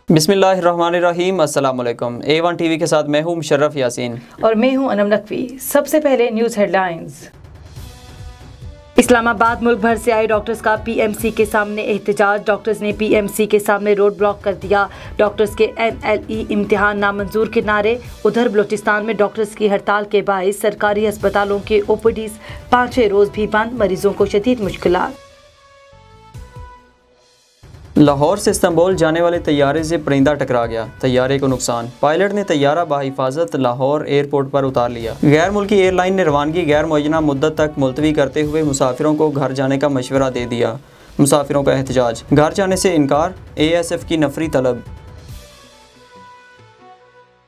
बिस्मिल्लाहिर्रहमानिर्रहीम। अस्सलाम वालेकुम। A1 टीवी के साथ मैं हूं मुशर्रफ यासीन और मैं हूं अनम नकवी। सबसे पहले न्यूज़ हेडलाइंस। इस्लामाबाद मुल्क भर से आए डॉक्टर्स का पीएमसी के सामने एहतजाज। डॉक्टर्स ने पीएमसी के सामने रोड ब्लॉक कर दिया। डॉक्टर्स के NLE इम्तिहान नामंजूर के नारे। उधर बलूचिस्तान में डॉक्टर्स की हड़ताल के बायस सरकारी अस्पतालों के OPDs 5-6 रोज भी बंद। मरीजों को शदीद मुश्किलात। लाहौर से इस्तांबुल जाने वाले तैयारे से परिंदा टकरा गया, तैयारे को नुकसान। पायलट ने तैयारा बाहिफाजत लाहौर एयरपोर्ट पर उतार लिया। गैर मुल्की एयरलाइन ने रवानगी गैर मुअय्यना मुद्दत तक मुलतवी करते हुए मुसाफिरों को घर जाने का मशवरा दे दिया। मुसाफिरों का एहतजाज, घर जाने से इनकार। ASF की नफरी तलब।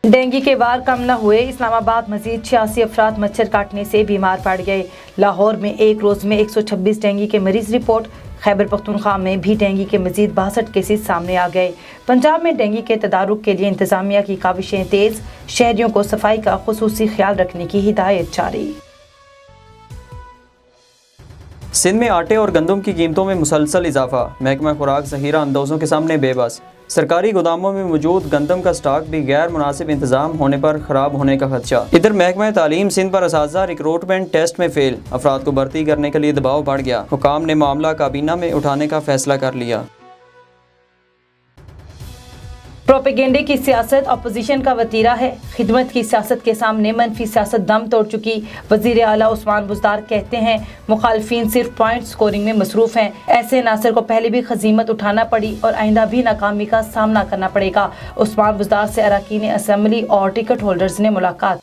डेंगू के वार कम न हुए। इस्लामाबाद मजीद 86 अफराद मच्छर काटने से बीमार पड़ गए। लाहौर में एक रोज में 126 डेंगू के मरीज रिपोर्ट। खैबर पख्तूनख्वा में भी डेंगू के मजीद 62 केसेस सामने आ गए। पंजाब में डेंगू के तदारुक के लिए इंतजामिया की काविशें तेज। शहरियों को सफाई का खुसूसी ख्याल रखने की हिदायत जारी। सिंध में आटे और गंदम की कीमतों में मुसलसल इजाफा। महकमा खुराक ज़हीरा अंदोज़ों के सामने बेबस। सरकारी गोदामों में मौजूद गंदम का स्टॉक भी गैर मुनासिब इंतजाम होने पर खराब होने का खदशा। इधर महकमा तालीम सिंध पर असातिज़ा रिक्रूटमेंट टेस्ट में फेल। अफराद को भर्ती करने के लिए दबाव बढ़ गया। हुकाम ने मामला काबीना में उठाने का फैसला कर लिया। प्रोपेगेंडे की सियासत अपोजिशन का वतीरा है। खिदमत की सियासत के सामने मनफी सियासत दम तोड़ चुकी। वजीर आला उस्मान बुज़दार कहते हैं मुखालफीन सिर्फ पॉइंट स्कोरिंग में मसरूफ हैं। ऐसे नासिर को पहले भी खजीमत उठाना पड़ी और आइंदा भी नाकामी का सामना करना पड़ेगा। उस्मान बुज़दार से अरकान असम्बली और टिकट होल्डर्स ने मुलाकात।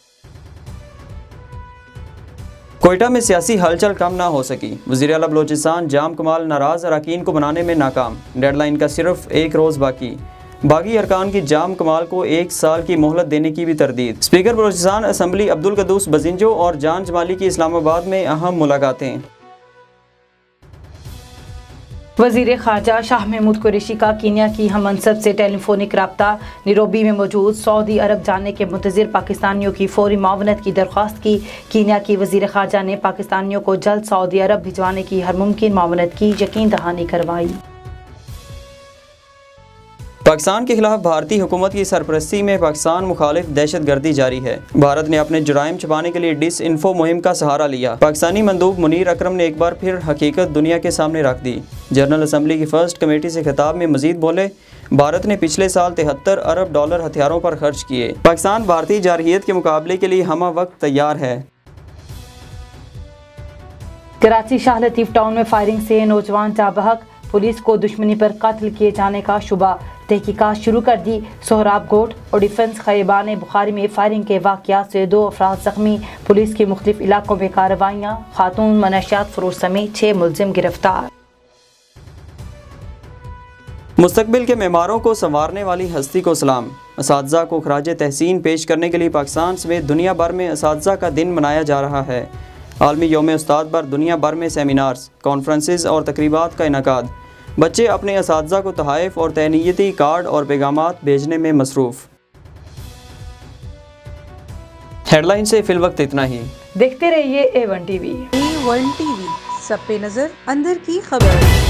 कोयटा में सियासी हलचल कम ना हो सकी। वज़ीर आला बलोचिस्तान जाम कमाल नाराज अरकान को बनाने में नाकाम। डेडलाइन का सिर्फ एक रोज़ बाकी। बागी अरकान की जाम कमाल को 1 साल की मोहलत देने की भी तरदीद। स्पीकर बलोचिस्तान असम्बली अब्दुल कदूस बजिंजो और जान जमाली की इस्लामाबाद में अहम मुलाकातें। वज़ीर ख़ारजा शाह महमूद कुरैशी का कीनिया की हम मनसब से टेलीफोनिक रब्ता। नैरोबी में मौजूद सऊदी अरब जाने के मुंतज़िर पाकिस्तानियों की फौरी मावनत की दरख्वास्त की। कीनिया की वज़ीर ख़ारजा ने पाकिस्तानियों को जल्द सऊदी अरब भिजवाने की हर मुमकिन मावनत की यकीन दहानी करवाई। पाकिस्तान के खिलाफ भारतीय हुकूमत की सरपरस्ती में पाकिस्तान मुखालिफ दहशत गर्दी जारी है। भारत ने अपने जुराइम छुपाने के लिए डिसइंफो मुहिम का सहारा लिया। पाकिस्तानी मंदूब मुनीर अकरम ने एक बार फिर हकीकत दुनिया के सामने रख दी। जनरल असम्बली की फर्स्ट कमेटी से खिताब में मजीद बोले, भारत ने पिछले साल $73 अरब हथियारों पर खर्च किए। पाकिस्तान भारतीय जारहियत के मुकाबले के लिए हमा वक्त तैयार है। कराची शाह लतीफ टाउन में फायरिंग से नौजवान जाबहक। पुलिस को दुश्मनी पर कत्ल किए जाने का शुबा। तहकीकात शुरू कर दी। सोहराब गोट और डिफेंस खैबान बुखारी में फायरिंग के वाक़यात से 2 अफराद जख्मी। पुलिस की मुख्तलिफ इलाकों में कार्रवाइयाँ। खातून मनशियात फरोश समेत 6 मुलजिम गिरफ्तार। मुस्तकबिल के मेमारों को संवारने वाली हस्ती को सलाम। असातिज़ा को खराज तहसीन पेश करने के लिए पाकिस्तान समेत दुनिया भर में असातिज़ा का दिन मनाया जा रहा है। आलमी यौम उस्ताद पर दुनिया भर में सेमिनार्स, कॉन्फ्रेंसेस और तकरीबात का इनकाद। बच्चे अपने असातिज़ा को तोहफ़े और तहनीती कार्ड और पैगामात भेजने में मसरूफ़। हेडलाइन से फिलवक्त इतना ही। देखते रहिए A1 टीवी। A1 टीवी, सब पे नजर, अंदर की खबर।